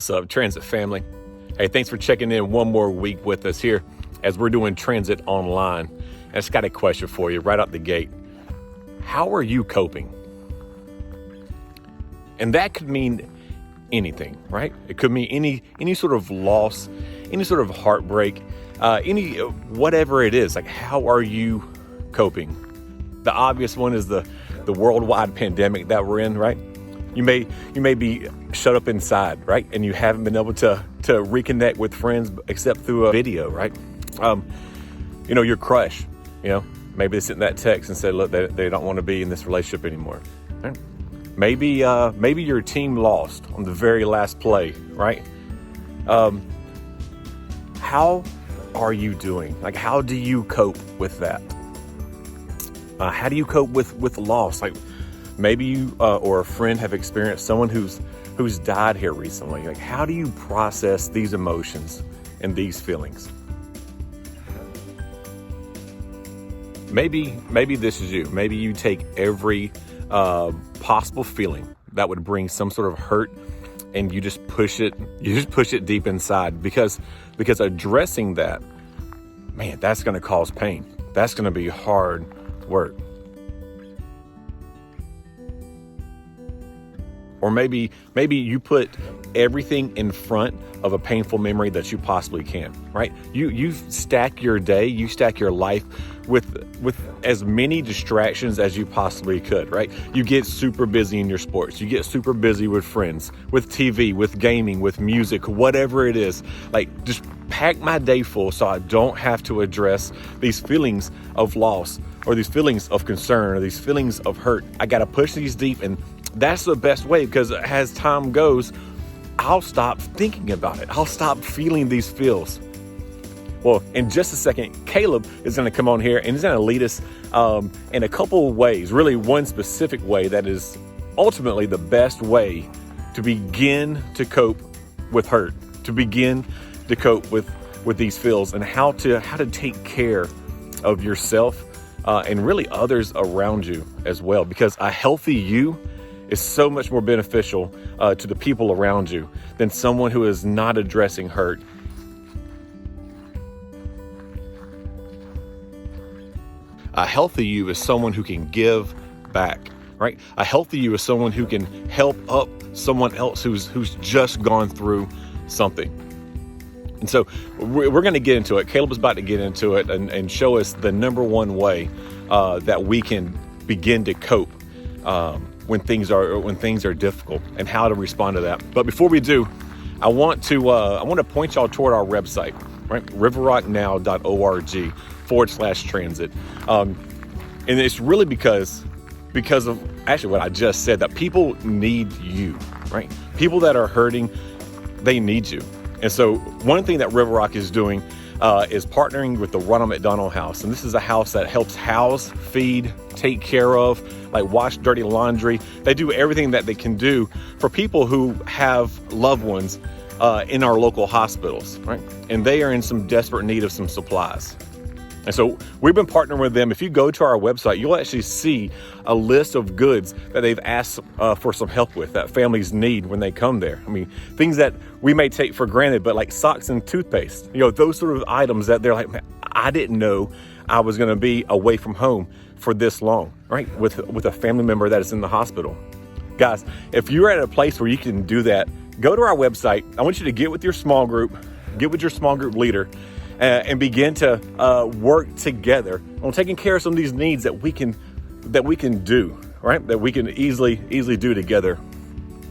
What's up, Transit family? Hey, thanks for checking in one more week with us here as we're doing Transit Online. I just got a question for you right out the gate. How are you coping? And that could mean anything, right? It could mean any sort of loss, any sort of heartbreak, any whatever it is. Like, how are you coping? The obvious one is the worldwide pandemic that we're in, right? You may be shut up inside, right? And you haven't been able to reconnect with friends except through a video, right? Your crush, maybe they sent that text and said, look, they don't want to be in this relationship anymore. Right? Maybe your team lost on the very last play, right? How are you doing? Like, how do you cope with that? How do you cope with loss? Like, maybe you or a friend have experienced someone who's died here recently. Like, how do you process these emotions and these feelings? Maybe this is you. Maybe you take every possible feeling that would bring some sort of hurt and you just push it deep inside because addressing that, man, that's going to cause pain. That's going to be hard work. Or maybe you put everything in front of a painful memory that you possibly can, right? You stack your day, you stack your life with as many distractions as you possibly could, right? You get super busy in your sports. You get super busy with friends, with TV, with gaming, with music, whatever it is. Like, just pack my day full so I don't have to address these feelings of loss or these feelings of concern or these feelings of hurt. I got to push these deep, and that's the best way, because as time goes, I'll stop thinking about it. I'll stop feeling these feels. Well, in just a second, Caleb is going to come on here and he's going to lead us in a couple of ways, really one specific way that is ultimately the best way to begin to cope with hurt, to begin to cope with these feels, and how to take care of yourself and really others around you as well, because a healthy you is so much more beneficial to the people around you than someone who is not addressing hurt. A healthy you is someone who can give back, right? A healthy you is someone who can help up someone else who's just gone through something. And so we're going to get into it. Caleb is about to get into it and show us the number one way that we can begin to cope when things are difficult, and how to respond to that. But before we do, I want to point y'all toward our website, right? riverrocknow.org/transit. And it's really because of actually what I just said, that people need you, right? People that are hurting, they need you. And so one thing that River Rock is doing is partnering with the Ronald McDonald House. And this is a house that helps house, feed, take care of, like wash dirty laundry. They do everything that they can do for people who have loved ones in our local hospitals, right? And they are in some desperate need of some supplies. And so we've been partnering with them. If you go to our website, you'll actually see a list of goods that they've asked for some help with, that families need when they come there. I mean, things that we may take for granted, but like socks and toothpaste, those sort of items that they're like, man, I didn't know I was going to be away from home for this long, right? With a family member that is in the hospital. Guys, if you're at a place where you can do that, go to our website. I want you to get with your small group leader, and begin to work together on taking care of some of these needs that we can do, right? That we can easily do together.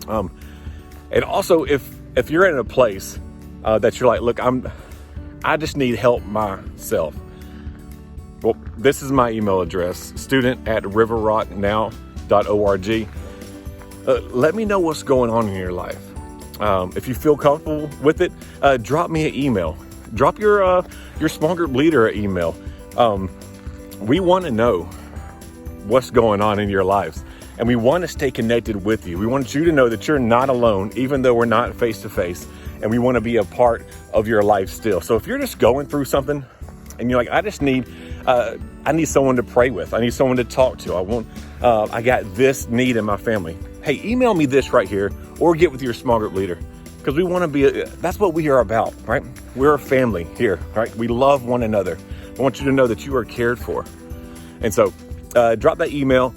And also, if you're in a place that you're like, look, I just need help myself. Well, this is my email address, student@riverrocknow.org. Let me know what's going on in your life. If you feel comfortable with it, drop me an email. Drop your small group leader an email. We want to know what's going on in your lives, and we want to stay connected with you. We want you to know that you're not alone, even though we're not face to face, and we want to be a part of your life still. So if you're just going through something and you're like, I need someone to pray with. I need someone to talk to. I got this need in my family. Hey, email me this right here, or get with your small group leader. because we want to be, that's what we are about, right? We're a family here, right? We love one another. I want you to know that you are cared for. And so drop that email,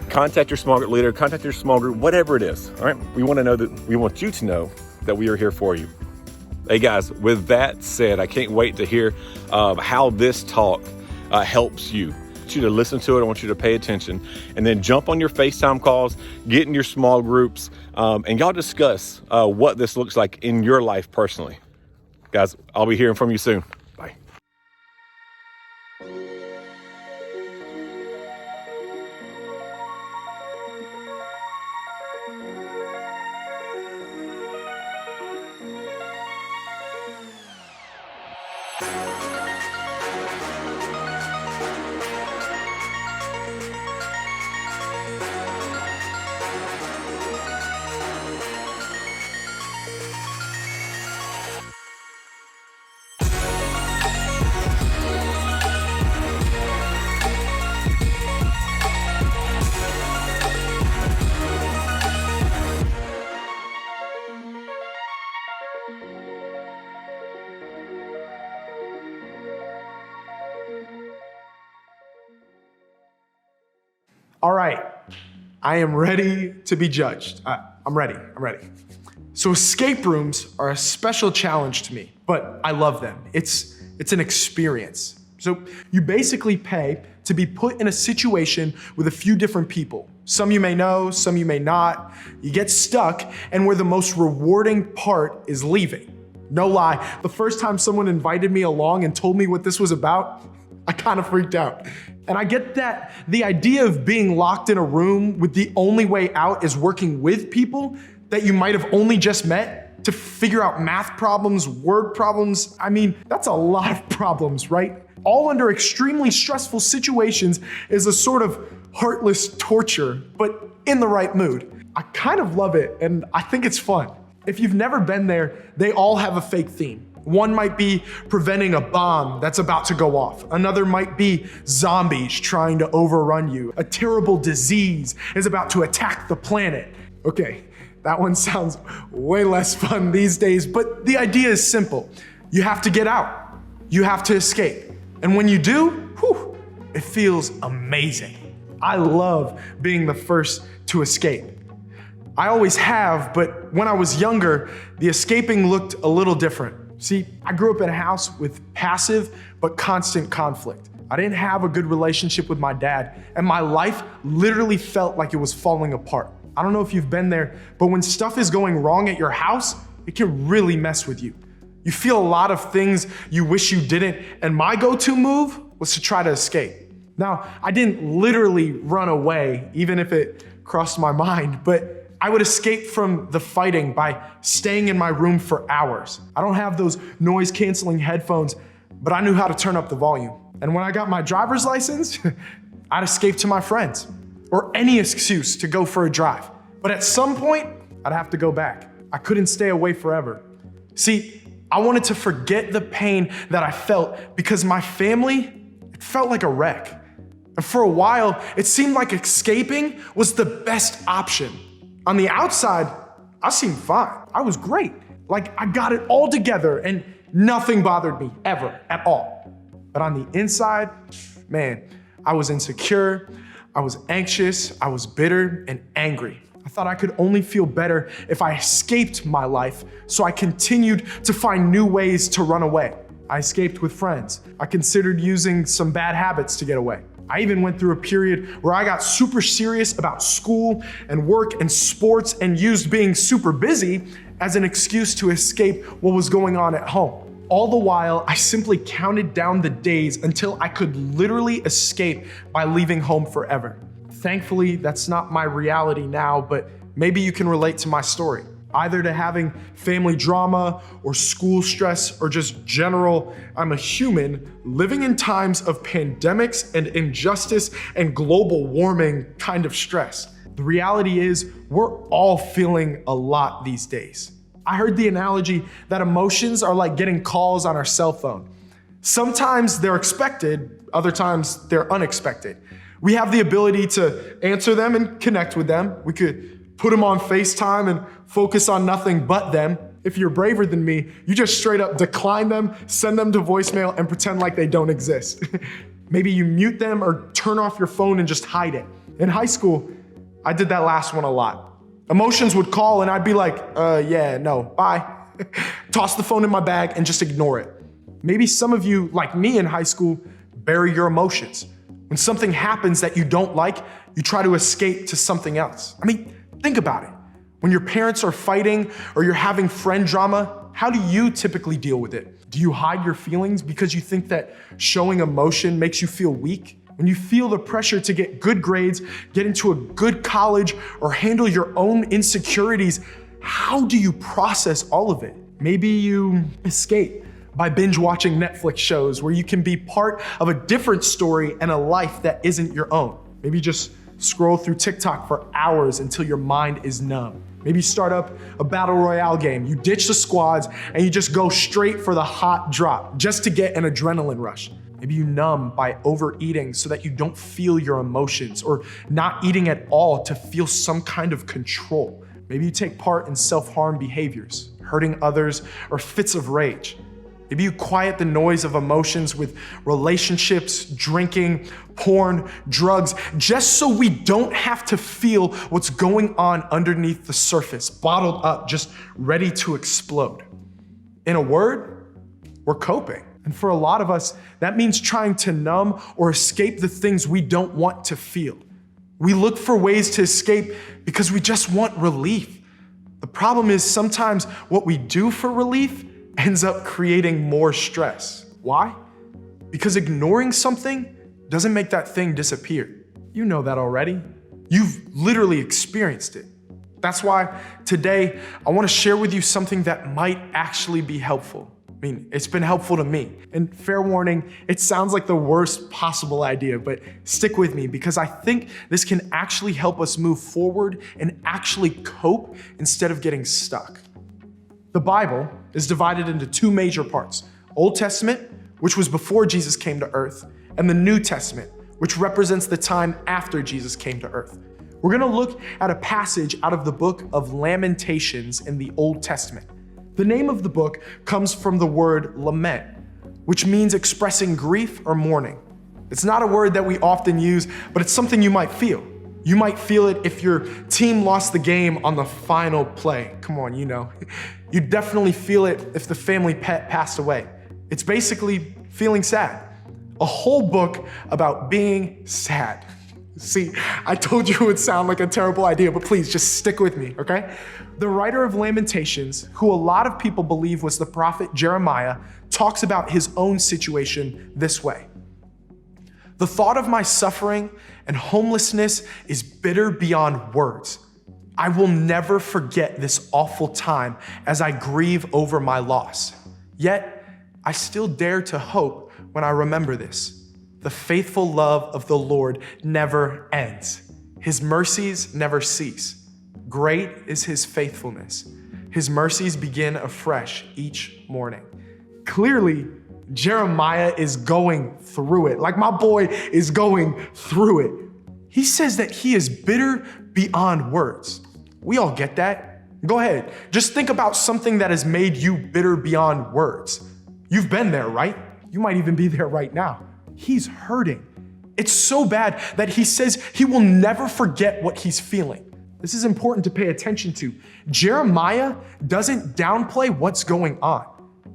contact your small group leader, contact your small group, whatever it is, all right? We want you to know that we are here for you. Hey guys, with that said, I can't wait to hear how this talk helps you. I want you to listen to it. I want you to pay attention, and then jump on your FaceTime calls, get in your small groups, and y'all discuss what this looks like in your life personally. Guys, I'll be hearing from you soon. Bye. All right, I am ready to be judged. I'm ready. So escape rooms are a special challenge to me, but I love them. It's an experience. So you basically pay to be put in a situation with a few different people. Some you may know, some you may not. You get stuck, and where the most rewarding part is leaving. No lie, the first time someone invited me along and told me what this was about, I kind of freaked out. And I get that the idea of being locked in a room with the only way out is working with people that you might have only just met to figure out math problems, word problems. I mean, that's a lot of problems, right? All under extremely stressful situations is a sort of heartless torture, but in the right mood. I kind of love it, and I think it's fun. If you've never been there, they all have a fake theme. One might be preventing a bomb that's about to go off. Another might be zombies trying to overrun you. A terrible disease is about to attack the planet. Okay, that one sounds way less fun these days, but the idea is simple. You have to get out. You have to escape. And when you do, it feels amazing. I love being the first to escape. I always have, but when I was younger, the escaping looked a little different. See, I grew up in a house with passive but constant conflict. I didn't have a good relationship with my dad, and my life literally felt like it was falling apart. I don't know if you've been there, but when stuff is going wrong at your house, it can really mess with you. You feel a lot of things you wish you didn't, and my go-to move was to try to escape. Now, I didn't literally run away, even if it crossed my mind, but I would escape from the fighting by staying in my room for hours. I don't have those noise-canceling headphones, but I knew how to turn up the volume. And when I got my driver's license, I'd escape to my friends, or any excuse to go for a drive. But at some point, I'd have to go back. I couldn't stay away forever. See, I wanted to forget the pain that I felt because my family, it felt like a wreck. And for a while, it seemed like escaping was the best option. On the outside, I seemed fine. I was great. Like I got it all together and nothing bothered me ever at all. But on the inside, man, I was insecure, I was anxious, I was bitter and angry. I thought I could only feel better if I escaped my life, so I continued to find new ways to run away. I escaped with friends. I considered using some bad habits to get away. I even went through a period where I got super serious about school and work and sports and used being super busy as an excuse to escape what was going on at home. All the while, I simply counted down the days until I could literally escape by leaving home forever. Thankfully, that's not my reality now, but maybe you can relate to my story. Either to having family drama or school stress or just general, I'm a human living in times of pandemics and injustice and global warming kind of stress. The reality is we're all feeling a lot these days. I heard the analogy that emotions are like getting calls on our cell phone. Sometimes they're expected, other times they're unexpected. We have the ability to answer them and connect with them. We could put them on FaceTime and focus on nothing but them. If you're braver than me, you just straight up decline them, send them to voicemail, and pretend like they don't exist. Maybe you mute them or turn off your phone and just hide it. In high school, I did that last one a lot. Emotions would call and I'd be like, yeah, no, bye. Toss the phone in my bag and just ignore it. Maybe some of you, like me in high school, bury your emotions. When something happens that you don't like, you try to escape to something else. I mean, think about it. When your parents are fighting or you're having friend drama, how do you typically deal with it? Do you hide your feelings because you think that showing emotion makes you feel weak? When you feel the pressure to get good grades, get into a good college, or handle your own insecurities, how do you process all of it? Maybe you escape by binge watching Netflix shows where you can be part of a different story and a life that isn't your own. Maybe just scroll through TikTok for hours until your mind is numb. Maybe you start up a battle royale game. You ditch the squads and you just go straight for the hot drop just to get an adrenaline rush. Maybe you numb by overeating so that you don't feel your emotions, or not eating at all to feel some kind of control. Maybe you take part in self-harm behaviors, hurting others, or fits of rage. Maybe you quiet the noise of emotions with relationships, drinking, porn, drugs, just so we don't have to feel what's going on underneath the surface, bottled up, just ready to explode. In a word, we're coping. And for a lot of us, that means trying to numb or escape the things we don't want to feel. We look for ways to escape because we just want relief. The problem is sometimes what we do for relief ends up creating more stress. Why? Because ignoring something doesn't make that thing disappear. You know that already. You've literally experienced it. That's why today I want to share with you something that might actually be helpful. I mean, it's been helpful to me. And fair warning, it sounds like the worst possible idea, but stick with me because I think this can actually help us move forward and actually cope instead of getting stuck. The Bible is divided into two major parts: Old Testament, which was before Jesus came to earth, and the New Testament, which represents the time after Jesus came to earth. We're gonna look at a passage out of the book of Lamentations in the Old Testament. The name of the book comes from the word lament, which means expressing grief or mourning. It's not a word that we often use, but it's something you might feel. You might feel it if your team lost the game on the final play. Come on, you know. You definitely feel it if the family pet passed away. It's basically feeling sad. A whole book about being sad. See, I told you it would sound like a terrible idea, but please just stick with me, okay? The writer of Lamentations, who a lot of people believe was the prophet Jeremiah, talks about his own situation this way. The thought of my suffering and homelessness is bitter beyond words. I will never forget this awful time as I grieve over my loss. Yet, I still dare to hope when I remember this. The faithful love of the Lord never ends. His mercies never cease. Great is his faithfulness. His mercies begin afresh each morning. Clearly, Jeremiah is going through it. Like my boy is going through it. He says that he is bitter beyond words. We all get that. Go ahead. Just think about something that has made you bitter beyond words. You've been there, right? You might even be there right now. He's hurting. It's so bad that he says he will never forget what he's feeling. This is important to pay attention to. Jeremiah doesn't downplay what's going on.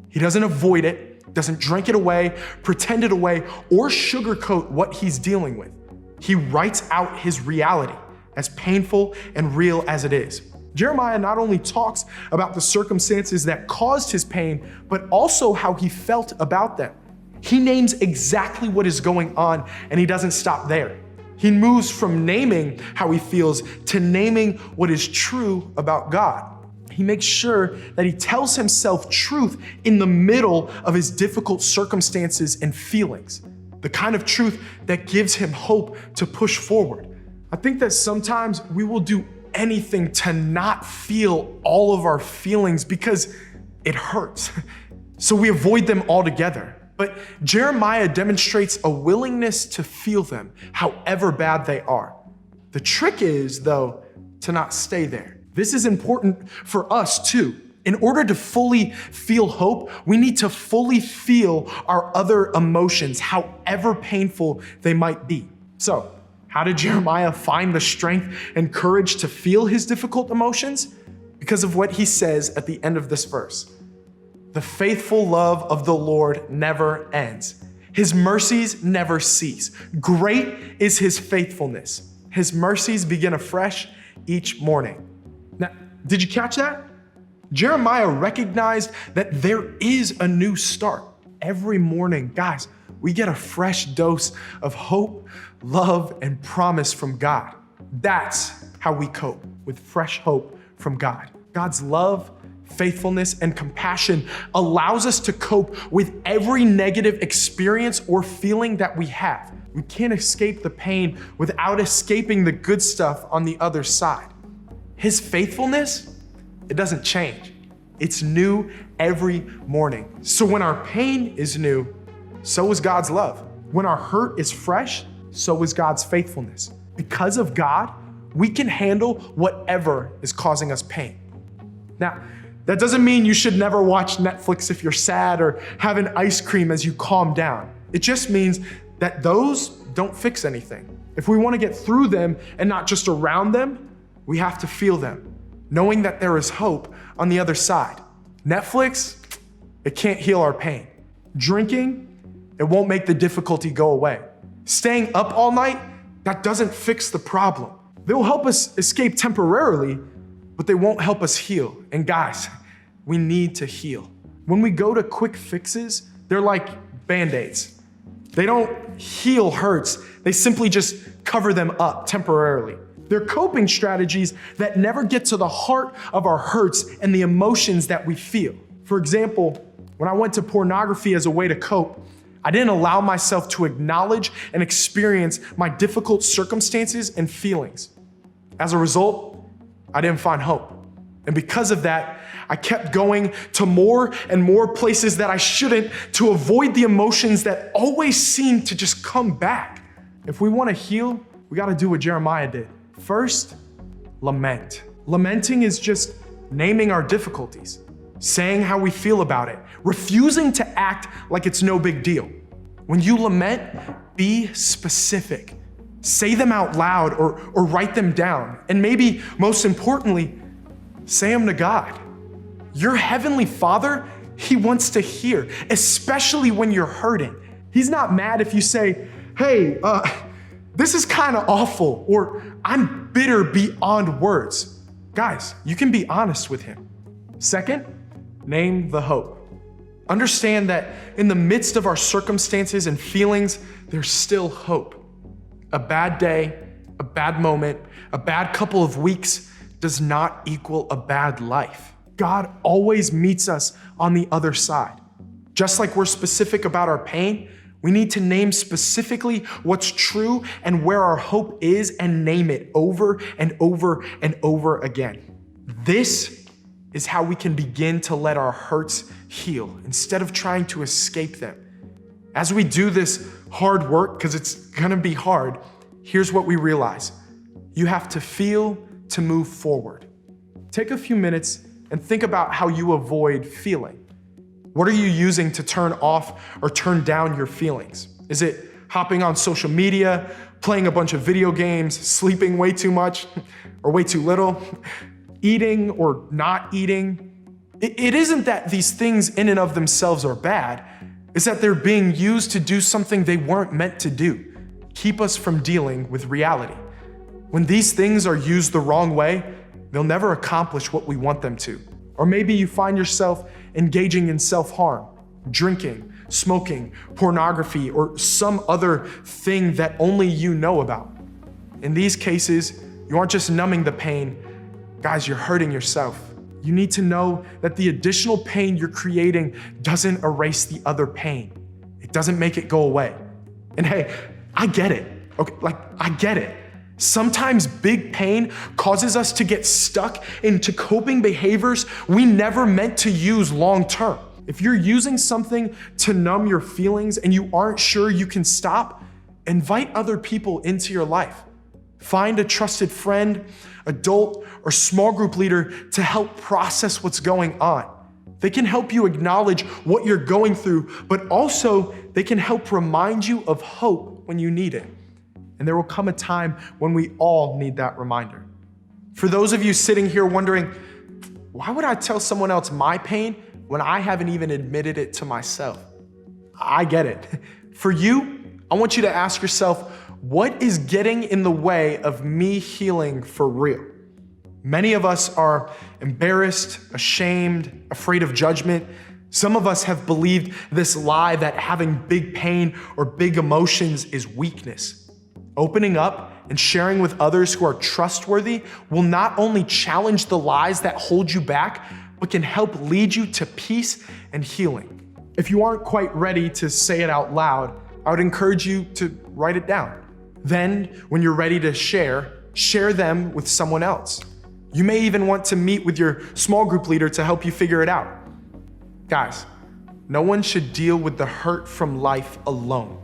He doesn't avoid it, doesn't drink it away, pretend it away, or sugarcoat what he's dealing with. He writes out his reality, as painful and real as it is. Jeremiah not only talks about the circumstances that caused his pain, but also how he felt about them. He names exactly what is going on, and he doesn't stop there. He moves from naming how he feels to naming what is true about God. He makes sure that he tells himself truth in the middle of his difficult circumstances and feelings, the kind of truth that gives him hope to push forward. I think that sometimes we will do anything to not feel all of our feelings because it hurts. So we avoid them altogether. But Jeremiah demonstrates a willingness to feel them, however bad they are. The trick is, though, to not stay there. This is important for us too. In order to fully feel hope, we need to fully feel our other emotions, however painful they might be. So, how did Jeremiah find the strength and courage to feel his difficult emotions? Because of what he says at the end of this verse. The faithful love of the Lord never ends. His mercies never cease. Great is his faithfulness. His mercies begin afresh each morning. Now, did you catch that? Jeremiah recognized that there is a new start. Every morning, guys, we get a fresh dose of hope, love, and promise from God. That's how we cope with fresh hope from God. God's love, faithfulness, and compassion allows us to cope with every negative experience or feeling that we have. We can't escape the pain without escaping the good stuff on the other side. His faithfulness, it doesn't change. It's new every morning. So when our pain is new, so is God's love. When our hurt is fresh, so is God's faithfulness. Because of God, we can handle whatever is causing us pain. Now, that doesn't mean you should never watch Netflix if you're sad or have an ice cream as you calm down. It just means that those don't fix anything. If we want to get through them and not just around them, we have to feel them, knowing that there is hope on the other side. Netflix, it can't heal our pain. Drinking, it won't make the difficulty go away. Staying up all night, that doesn't fix the problem. They'll help us escape temporarily, but they won't help us heal. And guys, we need to heal. When we go to quick fixes, they're like Band-Aids. They don't heal hurts, they simply just cover them up temporarily. They're coping strategies that never get to the heart of our hurts and the emotions that we feel. For example, when I went to pornography as a way to cope, I didn't allow myself to acknowledge and experience my difficult circumstances and feelings. As a result, I didn't find hope. And because of that, I kept going to more and more places that I shouldn't to avoid the emotions that always seem to just come back. If we want to heal, we got to do what Jeremiah did. First, lament. Lamenting is just naming our difficulties, saying how we feel about it, refusing to act like it's no big deal. When you lament, be specific. Say them out loud or write them down. And maybe most importantly, say them to God. Your heavenly Father, he wants to hear, especially when you're hurting. He's not mad if you say, hey, this is kind of awful, or I'm bitter beyond words. Guys, you can be honest with him. Second, name the hope. Understand that in the midst of our circumstances and feelings, there's still hope. A bad day, a bad moment, a bad couple of weeks does not equal a bad life. God always meets us on the other side. Just like we're specific about our pain, we need to name specifically what's true and where our hope is and name it over and over and over again. This is how we can begin to let our hurts heal instead of trying to escape them. As we do this hard work, because it's gonna be hard, here's what we realize. You have to feel to move forward. Take a few minutes and think about how you avoid feeling. What are you using to turn off or turn down your feelings? Is it hopping on social media, playing a bunch of video games, sleeping way too much or way too little, eating or not eating? It isn't that these things in and of themselves are bad. It's that they're being used to do something they weren't meant to do, keep us from dealing with reality. When these things are used the wrong way, they'll never accomplish what we want them to. Or maybe you find yourself engaging in self-harm, drinking, smoking, pornography, or some other thing that only you know about. In these cases, you aren't just numbing the pain, guys, you're hurting yourself. You need to know that the additional pain you're creating doesn't erase the other pain. It doesn't make it go away. And hey, I get it. Okay, I get it. Sometimes big pain causes us to get stuck into coping behaviors we never meant to use long term. If you're using something to numb your feelings and you aren't sure you can stop, invite other people into your life. Find a trusted friend, adult, or small group leader to help process what's going on. They can help you acknowledge what you're going through, but also they can help remind you of hope when you need it. And there will come a time when we all need that reminder. For those of you sitting here wondering, why would I tell someone else my pain when I haven't even admitted it to myself? I get it. For you, I want you to ask yourself, what is getting in the way of me healing for real? Many of us are embarrassed, ashamed, afraid of judgment. Some of us have believed this lie that having big pain or big emotions is weakness. Opening up and sharing with others who are trustworthy will not only challenge the lies that hold you back, but can help lead you to peace and healing. If you aren't quite ready to say it out loud, I would encourage you to write it down. Then, when you're ready to share them with someone else. You may even want to meet with your small group leader to help you figure it out. Guys, no one should deal with the hurt from life alone.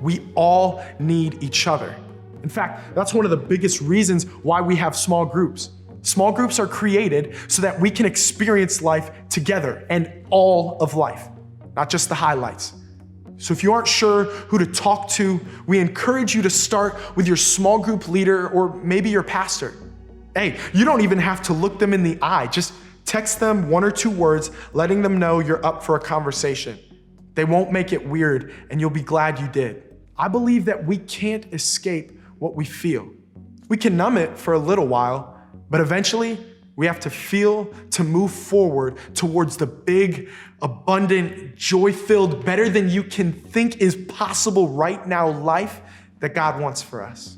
We all need each other. In fact, that's one of the biggest reasons why we have small groups. Small groups are created so that we can experience life together and all of life, not just the highlights. So if you aren't sure who to talk to, we encourage you to start with your small group leader or maybe your pastor. Hey, you don't even have to look them in the eye. Just text them 1 or 2 words, letting them know you're up for a conversation. They won't make it weird, and you'll be glad you did. I believe that we can't escape what we feel. We can numb it for a little while, but eventually we have to feel to move forward towards the big, abundant, joy-filled, better than you can think is possible right now life that God wants for us.